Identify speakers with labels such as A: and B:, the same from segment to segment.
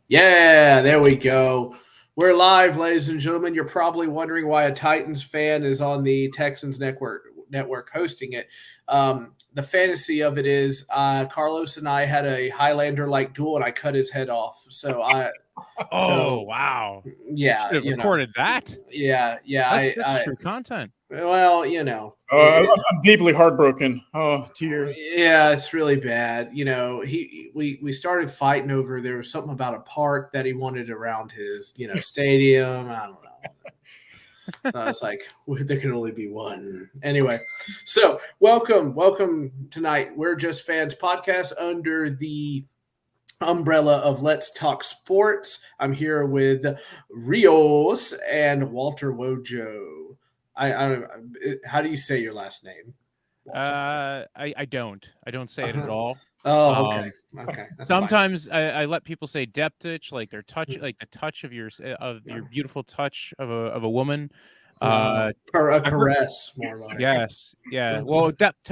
A: Yeah, there we go. We're live, ladies and gentlemen. You're probably wondering why a Titans fan is on the Texans network hosting it. The fantasy of it is Carlos and I had a Highlander like duel, and I cut his head off.
B: Wow!
A: Yeah,
B: Should have recorded that.
A: Yeah.
B: That's true content.
A: Well,
C: I'm deeply heartbroken. Oh, tears.
A: Yeah, it's really bad. We started fighting over, there was something about a park that he wanted around his, stadium. I don't know. So I was like, there can only be one. Anyway, so welcome tonight. We're Just Fans podcast under the umbrella of Let's Talk Sports. I'm here with Rios and Walter Wojo. How do you say your last name?
B: I don't say it at all.
A: Oh, okay.
B: That's sometimes I let people say depth touch, like their touch, like the touch of your beautiful touch of a woman.
A: Or a caress, more like.
B: Yes, yeah. Well, depth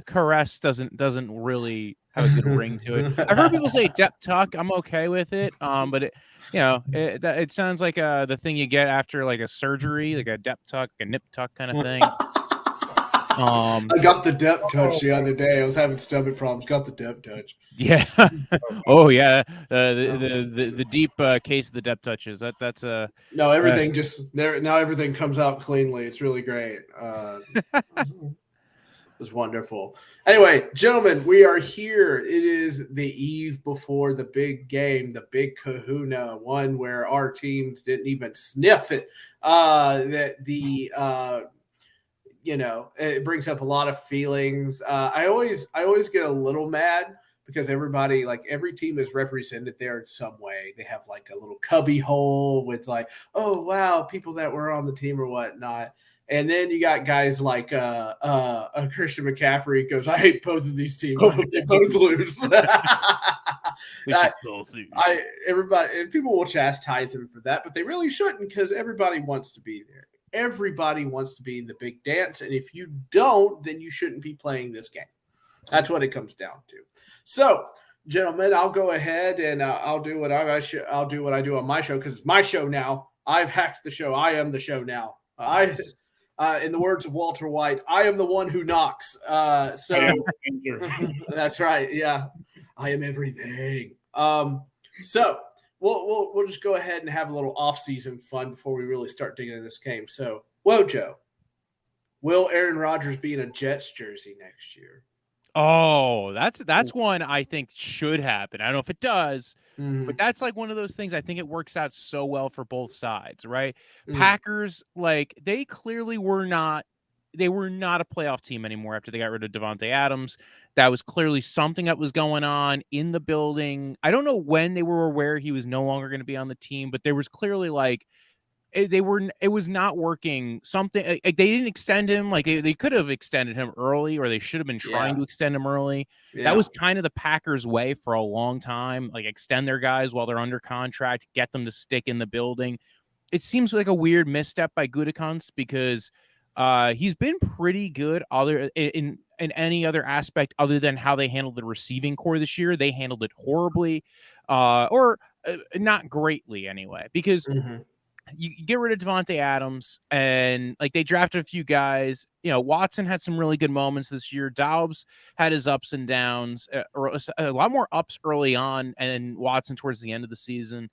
B: caress doesn't really have a good ring to it. I've heard people say depth tuck. I'm okay with it. But it sounds like the thing you get after like a surgery, like a depth tuck, a nip tuck kind of thing.
A: I got the depth touch the other day. I was having stomach problems. Got the depth touch.
B: Yeah. Oh yeah. The deep case of the depth touches. That's a
A: no. Everything now everything comes out cleanly. It's really great. It was wonderful. Anyway, gentlemen, we are here. It is the eve before the big game, the big kahuna, one where our teams didn't even sniff it. It brings up a lot of feelings. I always get a little mad because everybody, like every team is represented there in some way. They have like a little cubby hole with like, oh wow, people that were on the team or whatnot. And then you got guys like Christian McCaffrey goes, I hate both of these teams. I hope they both lose. Everybody and people will chastise him for that, but they really shouldn't because everybody wants to be there. Everybody wants to be in the big dance, and if you don't, then you shouldn't be playing this game. That's what it comes down to. So, gentlemen, I'll go ahead and I'll do what I do on my show because it's my show now. I've hacked the show. I am the show now. In the words of Walter White, I am the one who knocks. That's right. Yeah, I am everything. So. We'll just go ahead and have a little off-season fun before we really start digging into this game. So, Wojo, will Aaron Rodgers be in a Jets jersey next year?
B: Oh, that's one I think should happen. I don't know if it does, but that's like one of those things I think it works out so well for both sides, right? Packers, like they clearly were not a playoff team anymore after they got rid of Devontae Adams. That was clearly something that was going on in the building. I don't know when they were aware he was no longer going to be on the team, but there was clearly like it was not working. Something like they didn't extend him. Like they could have extended him early, or they should have been trying to extend him early. Yeah. That was kind of the Packers' way for a long time. Like extend their guys while they're under contract, get them to stick in the building. It seems like a weird misstep by Gutekunst because he's been pretty good other in any other aspect other than how they handled the receiving core this year. They handled it horribly, or not greatly anyway, because you get rid of Devontae Adams and like they drafted a few guys. Watson had some really good moments this year. Dobbs had his ups and downs, a lot more ups early on, and Watson towards the end of the season.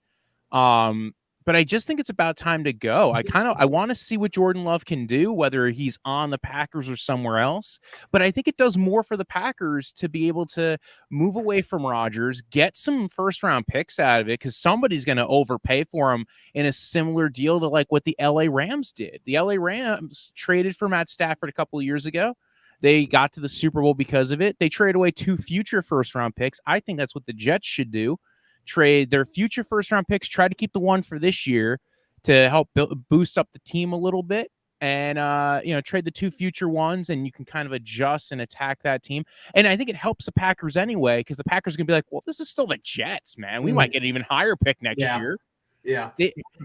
B: But I just think it's about time to go. I want to see what Jordan Love can do, whether he's on the Packers or somewhere else. But I think it does more for the Packers to be able to move away from Rodgers, get some first-round picks out of it, because somebody's going to overpay for him in a similar deal to like what the LA Rams did. The LA Rams traded for Matt Stafford a couple of years ago. They got to the Super Bowl because of it. They traded away 2 future first-round picks. I think that's what the Jets should do. Trade their future first-round picks, try to keep the one for this year to help boost up the team a little bit, and trade the 2 future ones, and you can kind of adjust and attack that team. And I think it helps the Packers anyway, because the Packers are going to be like, well, this is still the Jets, man. We might get an even higher pick next year.
A: Yeah.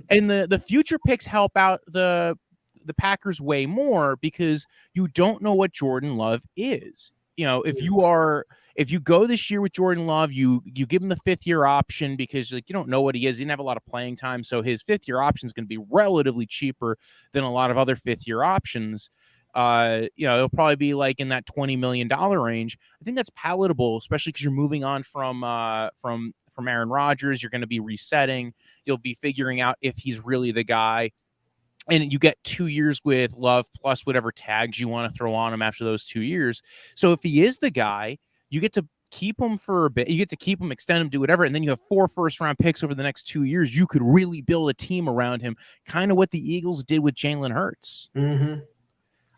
B: And the future picks help out the Packers way more because you don't know what Jordan Love is. If you are if you go this year with Jordan Love, you give him the 5th-year option because like you don't know what he is. He didn't have a lot of playing time, so his 5th-year option is going to be relatively cheaper than a lot of other 5th-year options. It'll probably be like in that $20 million range. I think that's palatable, especially because you're moving on from Aaron Rodgers. You're going to be resetting. You'll be figuring out if he's really the guy. And you get 2 years with Love plus whatever tags you want to throw on him after those 2 years. So if he is the guy, you get to keep him for a bit. You get to keep him, extend him, do whatever. And then you have 4 first-round picks over the next 2 years. You could really build a team around him, kind of what the Eagles did with Jalen Hurts.
A: Mm-hmm.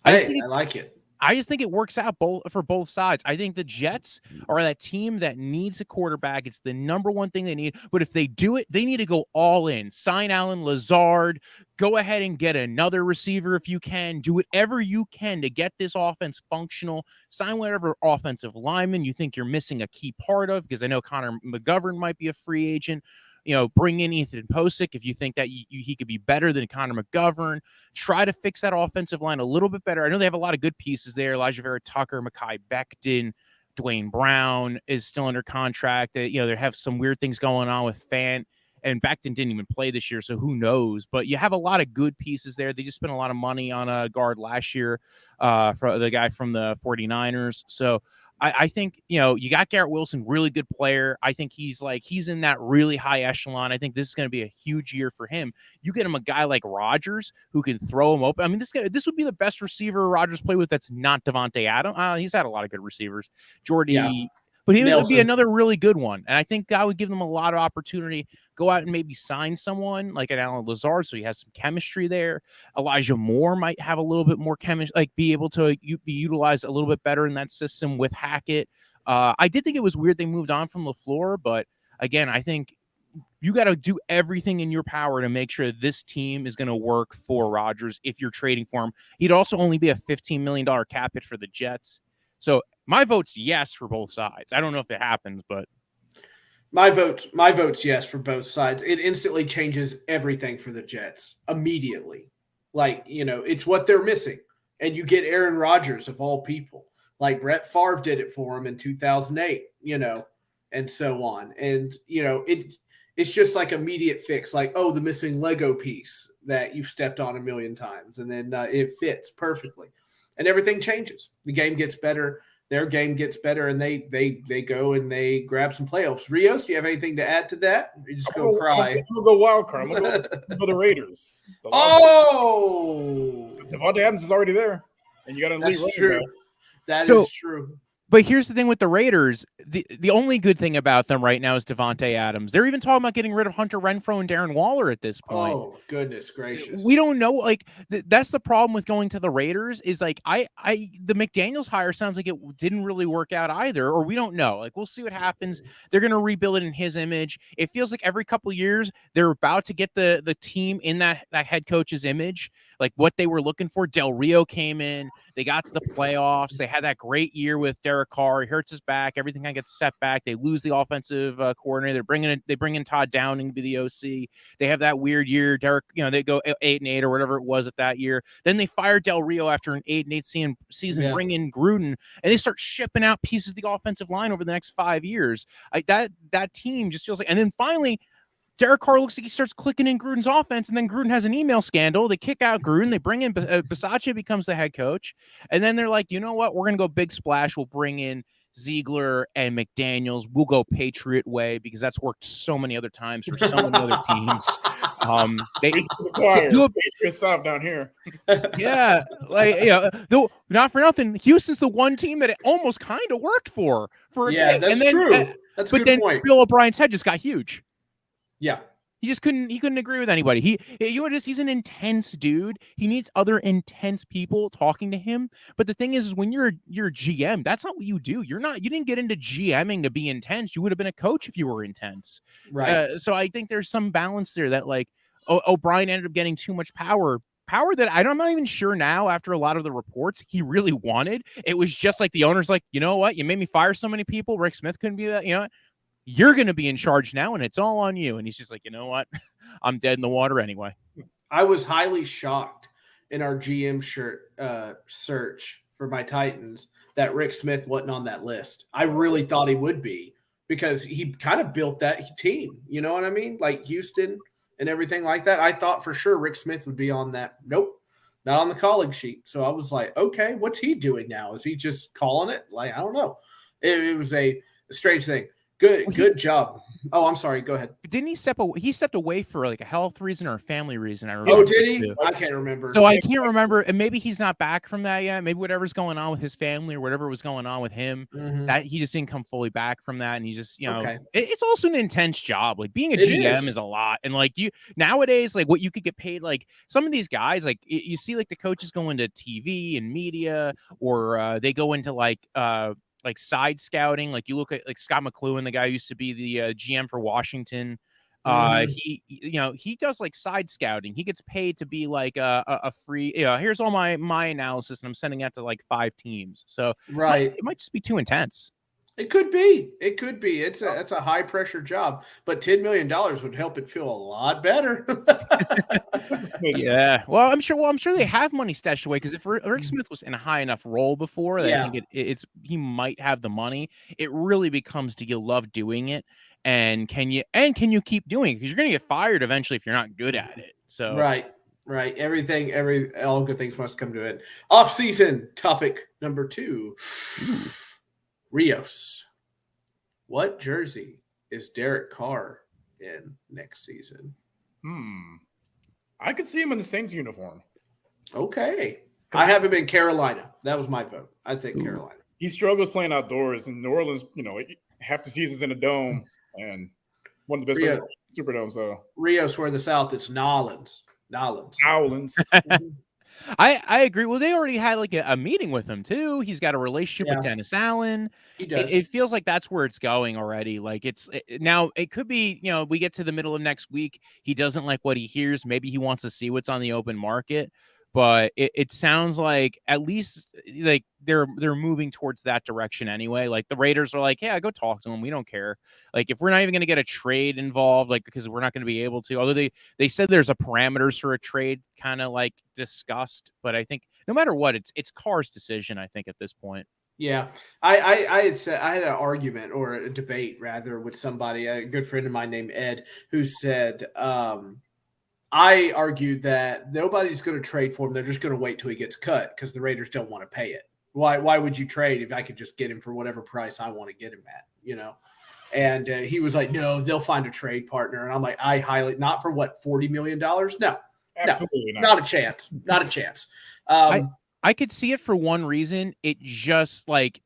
A: I like it.
B: I just think it works out for both sides. I think the Jets are that team that needs a quarterback. It's the number one thing they need. But if they do it, they need to go all in. Sign Allen Lazard. Go ahead and get another receiver if you can. Do whatever you can to get this offense functional. Sign whatever offensive lineman you think you're missing a key part of, because I know Connor McGovern might be a free agent. Bring in Ethan Posick if you think that he could be better than Connor McGovern. Try to fix that offensive line a little bit better. I know they have a lot of good pieces there. Elijah Vera Tucker, Mekhi Becton, Dwayne Brown is still under contract. They have some weird things going on with Fant, and Becton didn't even play this year, so who knows? But you have a lot of good pieces there. They just spent a lot of money on a guard last year for the guy from the 49ers. So I think, you got Garrett Wilson, really good player. I think he's in that really high echelon. I think this is going to be a huge year for him. You get him a guy like Rodgers who can throw him open. I mean, this would be the best receiver Rodgers played with that's not Devontae Adams. He's had a lot of good receivers. Jordy.
A: Yeah.
B: But he would be another really good one. And I think that would give them a lot of opportunity. Go out and maybe sign someone like an Allen Lazard so he has some chemistry there. Elijah Moore might have a little bit more chemistry, be able to be utilized a little bit better in that system with Hackett. I did think it was weird they moved on from LaFleur, but again, I think you got to do everything in your power to make sure this team is going to work for Rodgers if you're trading for him. He'd also only be a $15 million cap hit for the Jets. So my vote's yes for both sides. I don't know if it happens, but
A: my vote's yes for both sides. It instantly changes everything for the Jets immediately. It's what they're missing. And you get Aaron Rodgers of all people. Like Brett Favre did it for him in 2008, and so on. And, it's just like immediate fix. Like, the missing Lego piece that you've stepped on a million times. And then it fits perfectly. And everything changes. The game gets better. Their game gets better, and they go and they grab some playoffs. Rios, do you have anything to add to that? Or you just go cry.
C: I'm gonna go wild card. I'm gonna go for the Raiders. Devontae Adams is already there, and you got an elite running back.
A: That is true.
B: But here's the thing with the Raiders. The only good thing about them right now is Devontae Adams. They're even talking about getting rid of Hunter Renfrow and Darren Waller at this point.
A: Oh, goodness gracious.
B: We don't know. That's the problem with going to the Raiders is the McDaniels hire sounds like it didn't really work out either, or we don't know. We'll see what happens. They're going to rebuild it in his image. It feels like every couple of years they're about to get the team in that head coach's image, like what they were looking for. Del Rio came in. They got to the playoffs. They had that great year with Derek Carr. He hurts his back. Everything kind of gets set back. They lose the offensive coordinator. They bring in Todd Downing to be the OC. They have that weird year. Derek, they go 8-8 or whatever it was at that year. Then they fire Del Rio after an 8-8 season, bring in Gruden, and they start shipping out pieces of the offensive line over the next 5 years. That team just feels like, and then finally, Derek Carr looks like he starts clicking in Gruden's offense, and then Gruden has an email scandal. They kick out Gruden. They bring in Bisaccia becomes the head coach, and then they're like, you know what? We're going to go big splash. We'll bring in Ziegler and McDaniels. We'll go Patriot way because that's worked so many other times for so many other teams. They do a
C: Patriot South down here.
B: Yeah, though not for nothing, Houston's the one team that it almost kind of worked for a bit.
A: That's true. That's a good point.
B: Bill O'Brien's head just got huge.
A: Yeah.
B: He couldn't agree with anybody. He's an intense dude. He needs other intense people talking to him. But the thing is when you're a GM, that's not what you do. You didn't get into GMing to be intense. You would have been a coach if you were intense.
A: Right.
B: So I think there's some balance there that O'Brien ended up getting too much power that I'm not even sure now after a lot of the reports he really wanted. It was just like the owner's like, you know what? You made me fire so many people. Rick Smith couldn't be that, you're going to be in charge now, and it's all on you. And he's just like, you know what? I'm dead in the water anyway.
A: I was highly shocked in our GM search for my Titans that Rick Smith wasn't on that list. I really thought he would be because he kind of built that team. You know what I mean? Like Houston and everything like that. I thought for sure Rick Smith would be on that. Nope, not on the calling sheet. So I was like, okay, what's he doing now? Is he just calling it? Like, I don't know. It was a strange thing. Good job. Oh, I'm sorry. Go ahead.
B: Didn't he step away? He stepped away for like a health reason or a family reason. I remember.
A: Oh, did he? Too. I can't remember.
B: So I can't remember. And maybe he's not back from that yet. Maybe whatever's going on with his family or whatever was going on with him, that he just didn't come fully back from that. And he just, it's also an intense job. Like being a GM is a lot. And like you nowadays, like what you could get paid, like some of these guys, like you see like the coaches go into TV and media, or they go into like side scouting. Like you look at like Scott McLuhan, the guy who used to be the GM for Washington. He does like side scouting. He gets paid to be like a free, here's all my analysis, and I'm sending that to like 5 teams. So it might just be too intense.
A: It could be. It's a high pressure job, but $10 million would help it feel a lot better.
B: Yeah. Well, I'm sure they have money stashed away, because if Rick Smith was in a high enough role before, I think he might have the money. It really becomes, do you love doing it? And can you keep doing it? Because you're going to get fired eventually if you're not good at it. So
A: right. All good things must come to an off-season topic number 2. Rios. What jersey is Derek Carr in next season?
C: I could see him in the Saints uniform.
A: Okay. I have him in Carolina. That was my vote. I think Carolina.
C: He struggles playing outdoors in New Orleans. Half the season's in a dome, and one of the best places in the Superdome. So
A: Rios, where the South, it's Nolans.
B: I agree. Well, they already had like a meeting with him too. He's got a relationship with Dennis Allen.
A: He does.
B: It feels like that's where it's going already. Like now it could be, we get to the middle of next week. He doesn't like what he hears. Maybe he wants to see what's on the open market. But it sounds like at least like they're moving towards that direction anyway. Like the Raiders are like, yeah, go talk to them. We don't care. Like if we're not even going to get a trade involved, like because we're not going to be able to. Although they said there's a parameters for a trade kind of like discussed. But I think no matter what, it's Carr's decision. I think at this point.
A: Yeah, I had an argument or a debate rather with somebody, a good friend of mine named Ed, who said. I argued that nobody's going to trade for him. They're just going to wait till he gets cut because the Raiders don't want to pay it. Why would you trade if I could just get him for whatever price I want to get him at, And he was like, no, they'll find a trade partner. And I'm like, not for what, $40 million? No, absolutely not a chance. Not a chance.
B: I could see it for one reason. It just like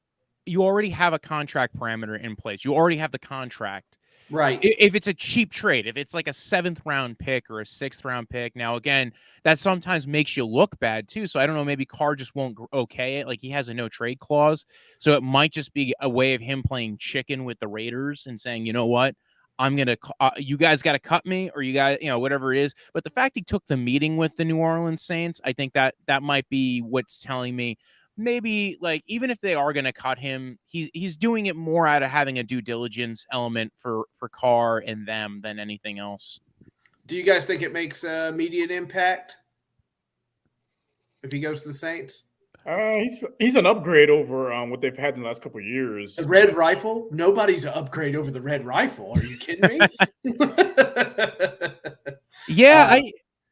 B: you already have a contract parameter in place. You already have the contract.
A: Right.
B: If it's a cheap trade, if it's like a 7th round pick or a 6th round pick, now again, that sometimes makes you look bad too. So I don't know, maybe Carr just won't okay it. Like he has a no trade clause. So it might just be a way of him playing chicken with the Raiders and saying, you know what, I'm going to, you guys got to cut me, or you guys, whatever it is. But the fact he took the meeting with the New Orleans Saints, I think that might be what's telling me, maybe like even if they are going to cut him, he's doing it more out of having a due diligence element for Carr and them than anything else.
A: Do you guys think it makes immediate impact if he goes to the Saints?
C: He's an upgrade over what they've had in the last couple of years.
A: The Red Rifle? Nobody's an upgrade over the Red Rifle. Are you kidding me?
B: Yeah,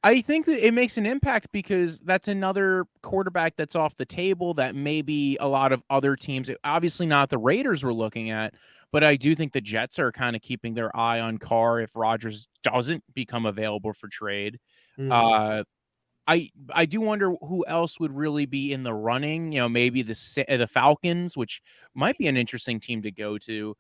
B: I think that it makes an impact because that's another quarterback that's off the table that maybe a lot of other teams, obviously not the Raiders, were looking at, but I do think the Jets are kind of keeping their eye on Carr if Rodgers doesn't become available for trade. I do wonder who else would really be in the running. Maybe the Falcons, which might be an interesting team to go to.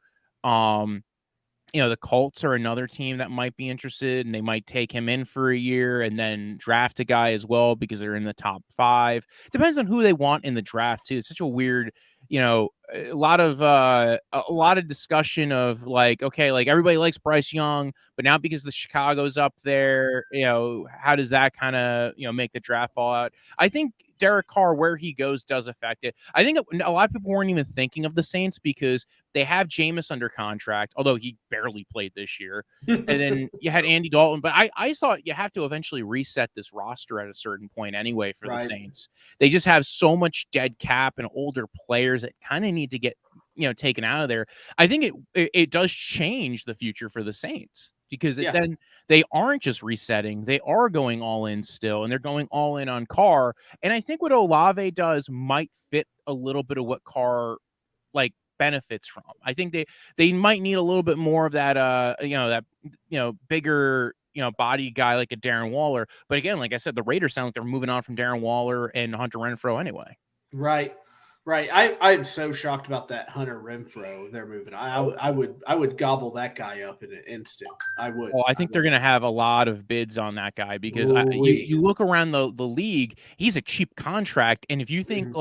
B: The Colts are another team that might be interested, and they might take him in for a year and then draft a guy as well because they're in the top 5. Depends on who they want in the draft too. It's such a weird, a lot of discussion of like, okay, like everybody likes Bryce Young, but now because the Chicago's up there, how does that kind of, make the draft fall out? I think Derek Carr, where he goes, does affect it. I think a lot of people weren't even thinking of the Saints because they have Jameis under contract, although he barely played this year. And then you had Andy Dalton. But I thought you have to eventually reset this roster at a certain point anyway for the Saints. They just have so much dead cap and older players that kind of need to get taken out of there. I think it does change the future for the Saints because then they aren't just resetting. They are going all in still, and they're going all in on Carr. And I think what Olave does might fit a little bit of what Carr benefits from. I think they might need a little bit more of that bigger body guy like a Darren Waller. But again, like I said, the Raiders sound like they're moving on from Darren Waller and Hunter Renfrow anyway.
A: Right. I'm so shocked about that Hunter Renfrow they're moving. I would gobble that guy up in an instant. I would.
B: Well, I think they're going to have a lot of bids on that guy because you look around the league, he's a cheap contract. And if you think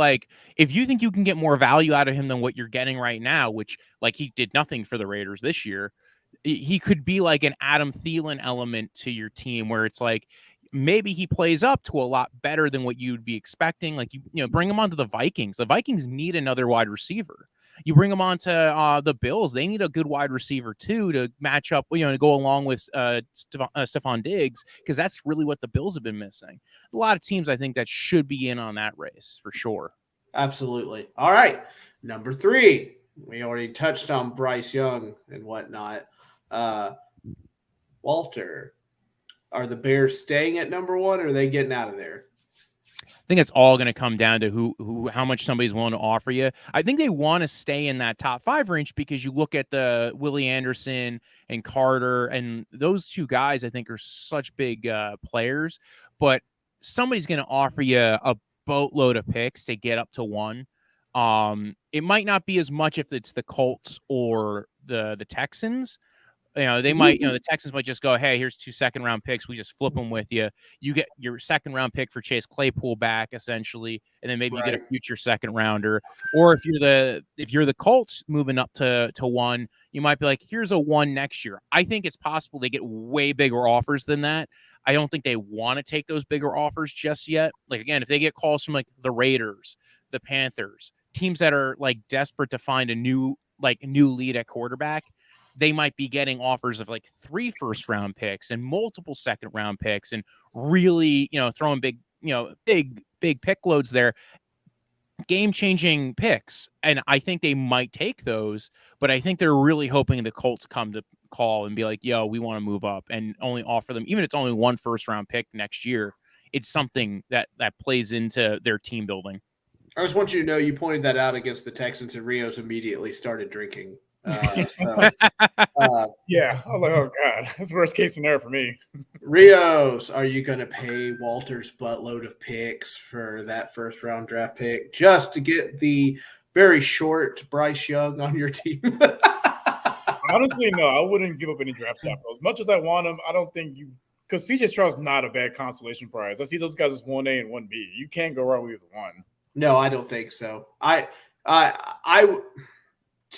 B: you can get more value out of him than what you're getting right now, which he did nothing for the Raiders this year, he could be like an Adam Thielen element to your team where it's maybe he plays up to a lot better than what you'd be expecting. Bring him onto the Vikings. The Vikings need another wide receiver. You bring him onto the Bills. They need a good wide receiver too to match up, to go along with Stephon Diggs, because that's really what the Bills have been missing. A lot of teams, I think, that should be in on that race for sure.
A: Absolutely. All right. Number 3. We already touched on Bryce Young and whatnot. Walter, are the Bears staying at number 1 or are they getting out of there?
B: I think it's all going to come down to how much somebody's willing to offer you. I think they want to stay in that top 5 range because you look at the Willie Anderson and Carter, and those two guys I think are such big players. But somebody's going to offer you a boatload of picks to get up to 1. It might not be as much if it's the Colts or the Texans. They might, the Texans might just go, hey, here's 2 second-round picks. We just flip them with you. You get your second-round pick for Chase Claypool back, essentially, and then maybe you get a future second-rounder. Or if you're the Colts moving up to 1, you might be like, here's a 1 next year. I think it's possible they get way bigger offers than that. I don't think they want to take those bigger offers just yet. Again, if they get calls from the Raiders, the Panthers, teams that are desperate to find a new lead at quarterback, they might be getting offers of 3 first-round picks and multiple second-round picks and really, throwing big pick loads there, game-changing picks. And I think they might take those, but I think they're really hoping the Colts come to call and be like, yo, we want to move up and only offer them, even if it's only 1 first-round pick next year, it's something that plays into their team building.
A: I just want you to know you pointed that out against the Texans and Rios immediately started drinking.
C: Yeah. I'm like, oh God, that's the worst case scenario for me.
A: Rios, are you going to pay Walter's buttload of picks for that first-round draft pick just to get the very short Bryce Young on your team?
C: Honestly, no, I wouldn't give up any draft capital. As much as I want him, I don't think because CJ Stroud's not a bad consolation prize. I see those guys as 1A and 1B. You can't go wrong with either one.
A: No, I don't think so.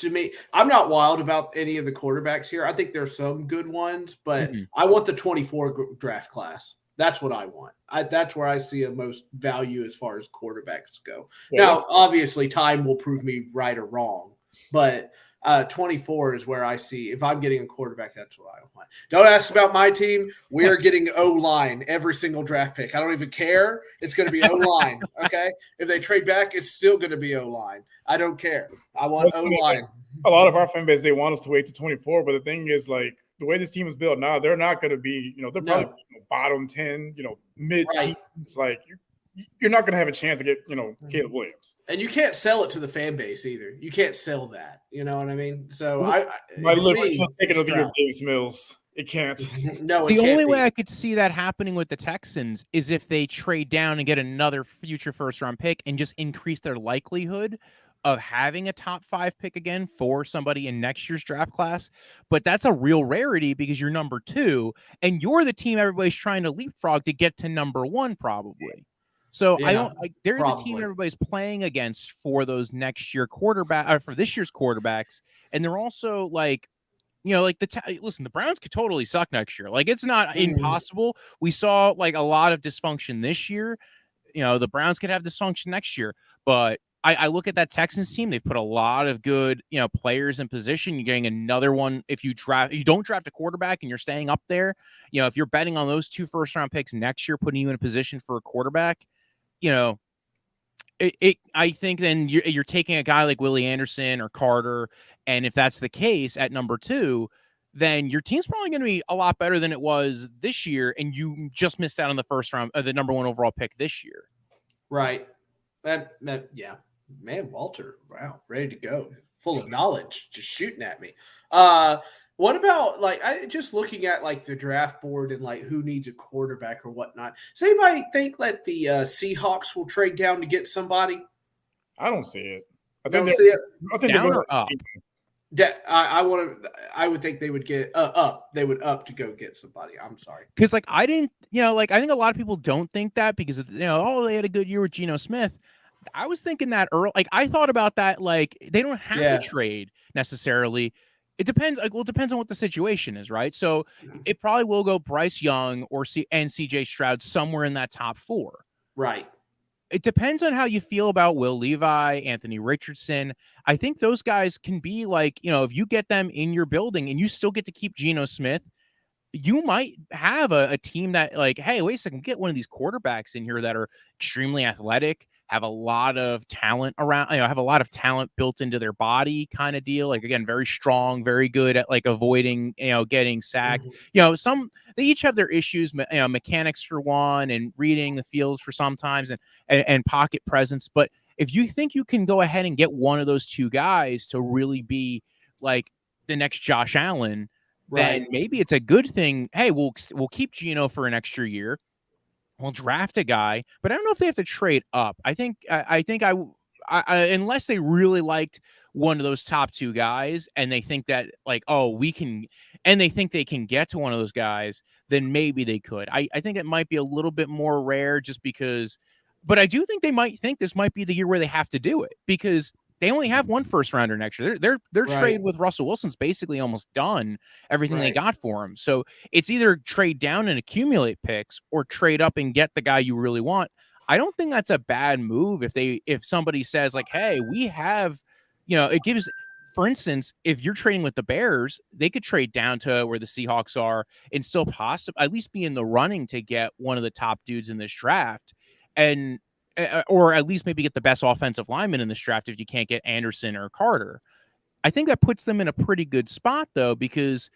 A: To me, I'm not wild about any of the quarterbacks here. I think there's some good ones, but I want the 24 draft class. That's what I want. That's where I see the most value as far as quarterbacks go. Yeah. Now, obviously, time will prove me right or wrong, but 24 is where I see if I'm getting a quarterback, that's what I want. Don't ask about my team. We are getting O-line every single draft pick. I don't even care. It's going to be O-line, okay? If they trade back, it's still going to be O-line. I don't care. I want O-line.
C: A lot of our fan base, they want us to wait to 24, but the thing is, the way this team is built now, they're not going to be, they're probably bottom 10, mid-teens. You're not going to have a chance to get, Caleb Williams.
A: And you can't sell it to the fan base either. You can't sell that. You know what I mean? So
C: my liver can't take another year of Davis Mills. It can't.
A: No,
B: the only way I could see that happening with the Texans is if they trade down and get another future first-round pick and just increase their likelihood of having a top 5 pick again for somebody in next year's draft class. But that's a real rarity because you're number 2 and you're the team everybody's trying to leapfrog to get to number 1 probably. So they're the team everybody's playing against for those next year for this year's quarterbacks. And they're also listen, the Browns could totally suck next year. It's not impossible. We saw a lot of dysfunction this year. the Browns could have dysfunction next year, but I look at that Texans team. They've put a lot of good, players in position. You're getting another one. If you don't draft a quarterback and you're staying up there, if you're betting on those 2 first-round picks next year, putting you in a position for a quarterback, I think then you're taking a guy like Willie Anderson or Carter, and if that's the case at number 2, then your team's probably going to be a lot better than it was this year, and you just missed out on the first round, the number 1 overall pick this year.
A: Right. Yeah. Man, Walter, wow, ready to go, full of knowledge, just shooting at me. What about just looking at the draft board and who needs a quarterback or whatnot? Does anybody think that the Seahawks will trade down to get somebody?
C: I don't see it. I
A: think
B: down or up.
A: I would think they would get up. They would up to go get somebody. I'm sorry,
B: because I didn't, I think a lot of people don't think that because they had a good year with Geno Smith. I was thinking that early. I thought about that. They don't have to trade necessarily. It depends. It depends on what the situation is, right? So it probably will go Bryce Young and CJ Stroud somewhere in that top 4.
A: Right.
B: It depends on how you feel about Will Levi, Anthony Richardson. I think those guys can be if you get them in your building and you still get to keep Geno Smith, you might have a team that hey, wait a second, get one of these quarterbacks in here that are extremely athletic, have a lot of talent around, have a lot of talent built into their body kind of deal. Again, very strong, very good at avoiding, getting sacked.
A: Mm-hmm.
B: They each have their issues, mechanics for one, and reading the fields for sometimes, and pocket presence. But if you think you can go ahead and get one of those 2 guys to really be the next Josh Allen, then maybe it's a good thing. Hey, we'll keep Geno for an extra year. We'll draft a guy, but I don't know if they have to trade up. I think unless they really liked one of those top 2 guys and they think that we can, and they think they can get to one of those guys, then maybe they could. I think it might be a little bit more rare just because, but I do think they might think this might be the year where they have to do it because they only have 1 first rounder next year. Their trade with Russell Wilson's basically almost done, everything they got for him. So it's either trade down and accumulate picks or trade up and get the guy you really want. I don't think that's a bad move if somebody says hey, we have, it gives, for instance, if you're trading with the Bears, they could trade down to where the Seahawks are and still at least be in the running to get one of the top dudes in this draft. And or at least maybe get the best offensive lineman in this draft if you can't get Anderson or Carter. I think that puts them in a pretty good spot, though, because,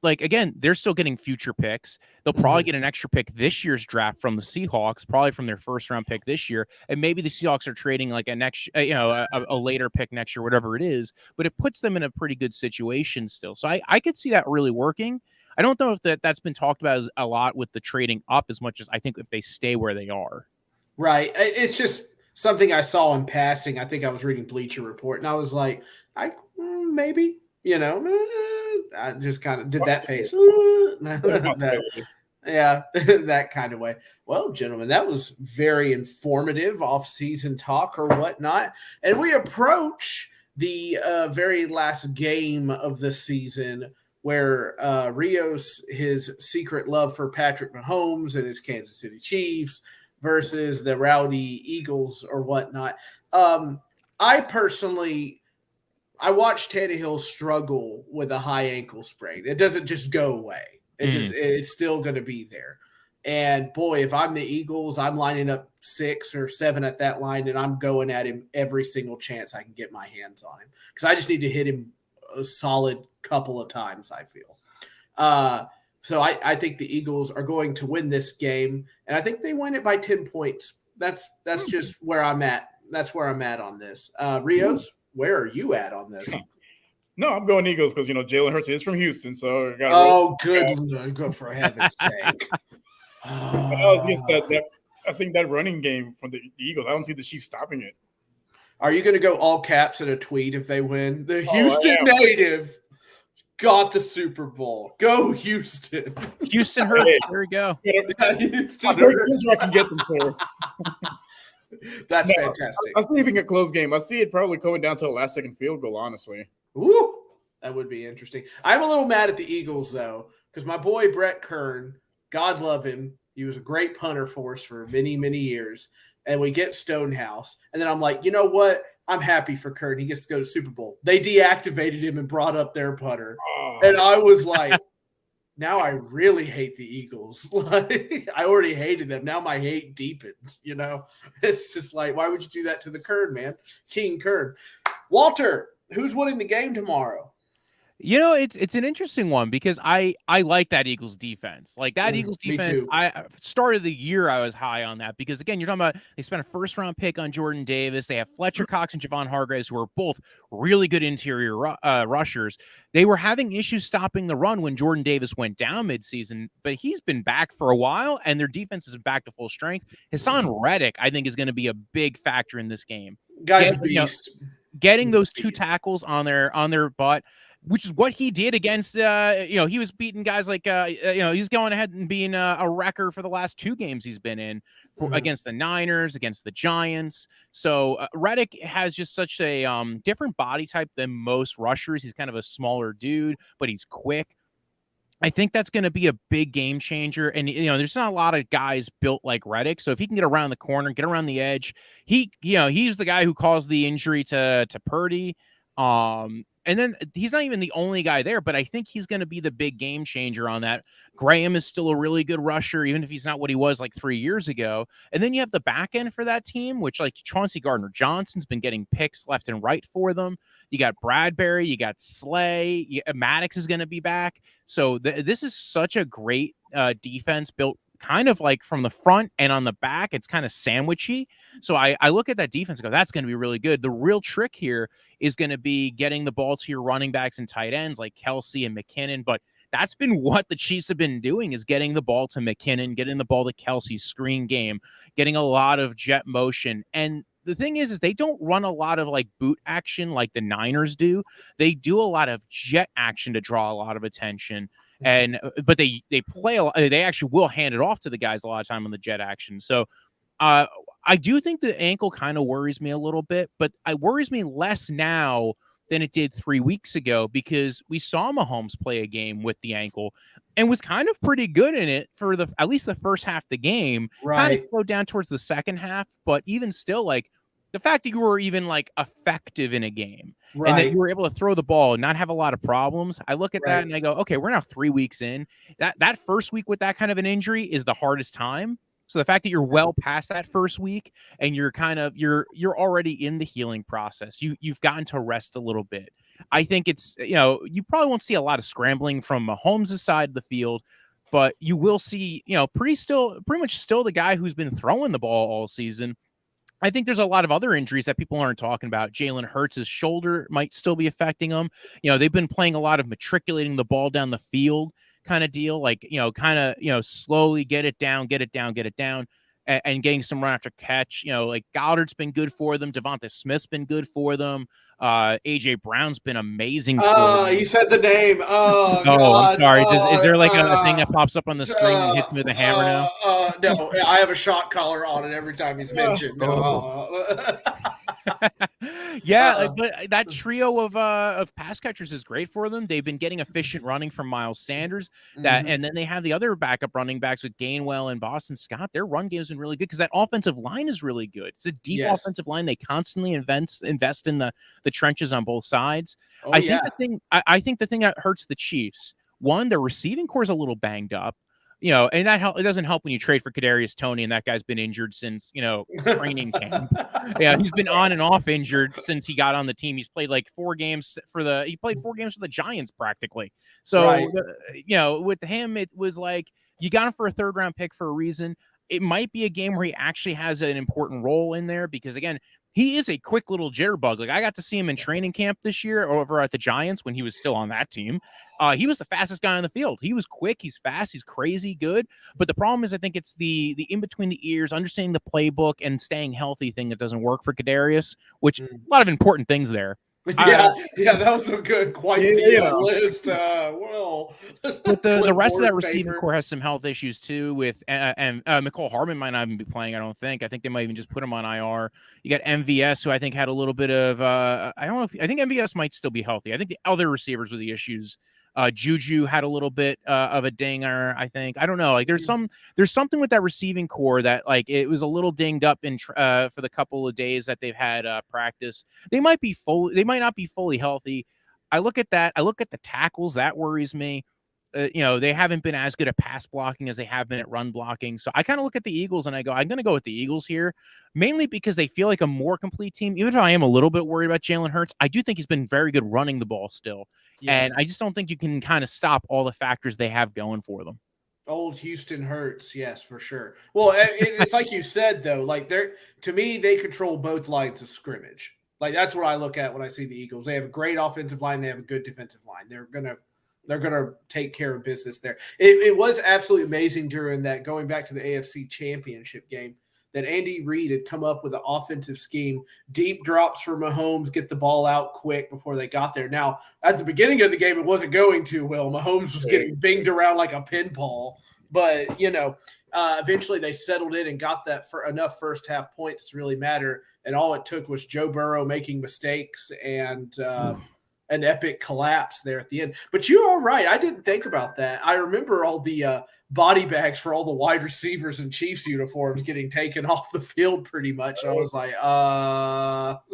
B: again, they're still getting future picks. They'll probably get an extra pick this year's draft from the Seahawks, probably from their first-round pick this year, and maybe the Seahawks are trading a later pick next year, whatever it is, but it puts them in a pretty good situation still. So I could see that really working. I don't know if that's been talked about a lot with the trading up as much as I think if they stay where they are.
A: Right. It's just something I saw in passing. I think I was reading Bleacher Report, and I was like, maybe, I just kind of did that face. That kind of way. Well, gentlemen, that was very informative off-season talk or whatnot. And we approach the very last game of the season where Rios, his secret love for Patrick Mahomes and his Kansas City Chiefs, versus the rowdy Eagles or whatnot. I watched Tannehill struggle with a high ankle sprain. It doesn't just go away. It's still going to be there. And boy, if I'm the Eagles, I'm lining up 6 or 7 at that line, and I'm going at him every single chance I can get my hands on him because I just need to hit him a solid couple of times, I feel. So I think the Eagles are going to win this game, and I think they win it by 10 points. That's just where I'm at. That's where I'm at on this. Rios, where are you at on this?
C: No, I'm going Eagles because Jalen Hurts is from Houston, so
A: good for heaven's sake.
C: I think that running game from the Eagles, I don't see the Chiefs stopping it.
A: Are you going to go all caps in a tweet if they win? The Houston native got the Super Bowl. Go Houston.
B: Houston Hurts. There we go.
A: Houston
C: Hurts. I can get them for.
A: That's fantastic.
C: I see it being a close game. I see it probably going down to a last-second field goal, honestly.
A: Ooh, that would be interesting. I'm a little mad at the Eagles, though, because my boy Brett Kern, God love him, he was a great punter for us for many, many years. and we get Stonehouse. And then I'm like, you know what? I'm happy for Kurt. He gets to go to Super Bowl. They deactivated him and brought up their putter. Oh. And I was like, now I really hate the Eagles. Like, I already hated them. Now my hate deepens, you know? It's just like, why would you do that to the Kurd, man? King Kurd. Walter, who's winning the game tomorrow?
B: You know, it's an interesting one because I like that Eagles defense. Like that Eagles defense, I started the year I was high on that because again, you're talking about they spent a first-round pick on Jordan Davis. They have Fletcher Cox and Javon Hargraves, who are both really good interior rushers. They were having issues stopping the run when Jordan Davis went down midseason, but he's been back for a while, and their defense is back to full strength. Hassan Reddick, I think, is going to be a big factor in this game.
A: Guy's a beast.
B: Getting those 2 tackles on their butt, which is what he did against, he was beating guys like, he's going ahead and being a wrecker for the last 2 games he's been in against the Niners, against the Giants. So Reddick has just such a different body type than most rushers. He's kind of a smaller dude, but he's quick. I think that's going to be a big game changer. And, there's not a lot of guys built like Reddick. So if he can get around the corner, get around the edge, he's the guy who caused the injury to Purdy. And then he's not even the only guy there, but I think he's going to be the big game changer on that. Graham is still a really good rusher, even if he's not what he was like 3 years ago. And then you have the back end for that team, which like Chauncey Gardner-Johnson's been getting picks left and right for them. You got Bradbury, you got Slay, Maddox is going to be back. So this is such a great defense built kind of like from the front and on the back. It's kind of sandwichy. So I look at that defense and go, that's going to be really good. The real trick here is going to be getting the ball to your running backs and tight ends like Kelsey and McKinnon. But that's been what the Chiefs have been doing, is getting the ball to McKinnon, getting the ball to Kelsey, screen game, getting a lot of jet motion. And the thing is they don't run a lot of like boot action like the Niners do. They do a lot of jet action to draw a lot of attention. But they play a lot, they actually will hand it off to the guys a lot of time on the jet action. So I do think the ankle kind of worries me a little bit, but it worries me less now than it did 3 weeks ago, because we saw Mahomes play a game with the ankle and was kind of pretty good in it for at least the first half of the game. Right. Kind of slowed down towards the second half, but even still, like the fact that you were even like effective in a game, right, and that you were able to throw the ball and not have a lot of problems. I look at that and I go, okay, we're now 3 weeks in. That first week with that kind of an injury is the hardest time. So the fact that you're well past that first week and you're you're already in the healing process, you've gotten to rest a little bit. I think it's, you probably won't see a lot of scrambling from Mahomes' side of the field, but you will see, pretty much still the guy who's been throwing the ball all season. I think there's a lot of other injuries that people aren't talking about. Jalen Hurts' shoulder might still be affecting him. They've been playing a lot of matriculating the ball down the field kind of deal, like, slowly get it down, and getting some run after catch. Like Goddard's been good for them. Devonta Smith's been good for them. AJ Brown's been amazing.
A: You said the name. Oh, God.
B: I'm sorry. Is there like a thing that pops up on the screen and hits me with a hammer now?
A: No, I have a shot collar on it every time he's mentioned.
B: But that trio of pass catchers is great for them. They've been getting efficient running from Miles Sanders. And then they have the other backup running backs with Gainwell and Boston Scott. Their run game has been really good because that offensive line is really good. It's a deep offensive line. They constantly invest in the trenches on both sides. I think the thing that hurts the Chiefs, one, their receiving core is a little banged up. And it doesn't help when you trade for Kadarius Toney, and that guy's been injured since, training camp. He's been on and off injured since he got on the team. He's played like 4 games for the Giants practically. So, with him, it was like, you got him for a 3rd-round pick for a reason. It might be a game where he actually has an important role in there because, again, he is a quick little jitterbug. Like, I got to see him in training camp this year over at the Giants when he was still on that team. He was the fastest guy on the field. He was quick. He's fast. He's crazy good. But the problem is, I think it's the in between the ears, understanding the playbook and staying healthy thing that doesn't work for Kadarius, which a lot of important things there.
A: That was a good, quite list.
B: But the rest of that receiving core has some health issues too. With and McCole Hardman might not even be playing. I don't think. I think they might even just put him on IR. You got MVS, who I think had a little bit of. I think MVS might still be healthy. I think the other receivers were the issues Juju had a little bit of a dinger, I think. I don't know. Like there's something with that receiving core that like it was a little dinged up in for the couple of days that they've had practice. They might not be fully healthy. I look at that. I look at the tackles. That worries me. They haven't been as good at pass blocking as they have been at run blocking. So I kind of look at the Eagles and I go, I'm going to go with the Eagles here, mainly because they feel like a more complete team. Even if I am a little bit worried about Jalen Hurts, I do think he's been very good running the ball still. Yes. And I just don't think you can kind of stop all the factors they have going for them.
A: Old Houston Hurts, yes, for sure. Well, it's like you said, though, like to me, they control both lines of scrimmage. Like that's what I look at when I see the Eagles. They have a great offensive line. They have a good defensive line. They're gonna take care of business there. It was absolutely amazing during that, going back to the AFC Championship game, that Andy Reid had come up with an offensive scheme, deep drops for Mahomes, get the ball out quick before they got there. Now, at the beginning of the game, it wasn't going too well. Mahomes was getting binged around like a pinball, but eventually they settled in and got that for enough first half points to really matter. And all it took was Joe Burrow making mistakes and an epic collapse there at the end. But you are right. I didn't think about that. I remember all the body bags for all the wide receivers in Chiefs uniforms getting taken off the field pretty much. And I was like,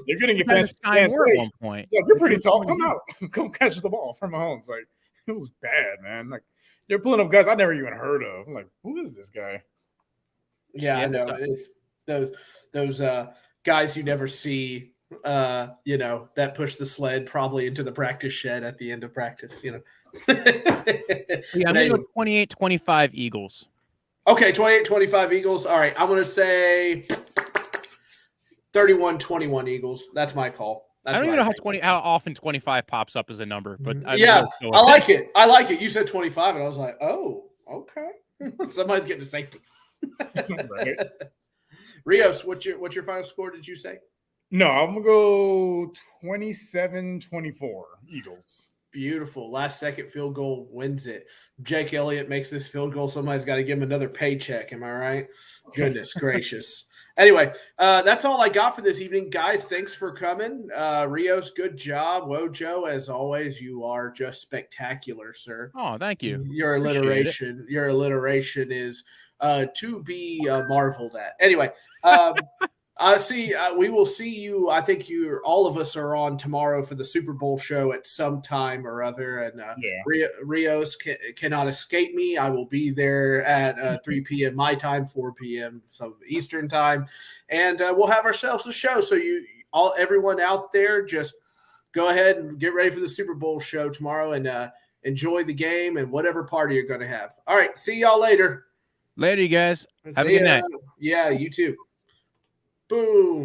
C: you're going to get past
B: at one point.
C: Yeah, you're pretty tall. Come out. Come catch the ball from Mahomes. Like, it was bad, man. Like, you're pulling up guys I never even heard of. I'm like, who is this guy?
A: Yeah, I know. It's those guys you never see, that push the sled probably into the practice shed at the end of practice,
B: Yeah, I'm going to go 28-25 Eagles.
A: Okay, 28-25 Eagles. All right, I'm going to say 31-21 Eagles. That's my call.
B: I don't even know how often 25 pops up as a number, but
A: I like it. I like it. You said 25, and I was like, oh, okay. Somebody's getting to safety. Right. Rios, what's your final score, did you say?
C: No, I'm going to go 27-24 Eagles.
A: Beautiful. Last second field goal wins it. Jake Elliott makes this field goal. Somebody's got to give him another paycheck. Am I right? Goodness gracious. Anyway, that's all I got for this evening. Guys, thanks for coming. Rios, good job. Wojo, as always, you are just spectacular, sir.
B: Oh, thank you.
A: Your alliteration is to be marveled at. Anyway, we will see you. I think all of us are on tomorrow for the Super Bowl show at some time or other. And Rios cannot escape me. I will be there at 3 p.m. my time, 4 p.m. some Eastern time, and we'll have ourselves a show. So everyone out there, just go ahead and get ready for the Super Bowl show tomorrow and enjoy the game and whatever party you're going to have. All right, see y'all later.
B: Later, you guys. Have a good night.
A: Yeah, you too. Boom.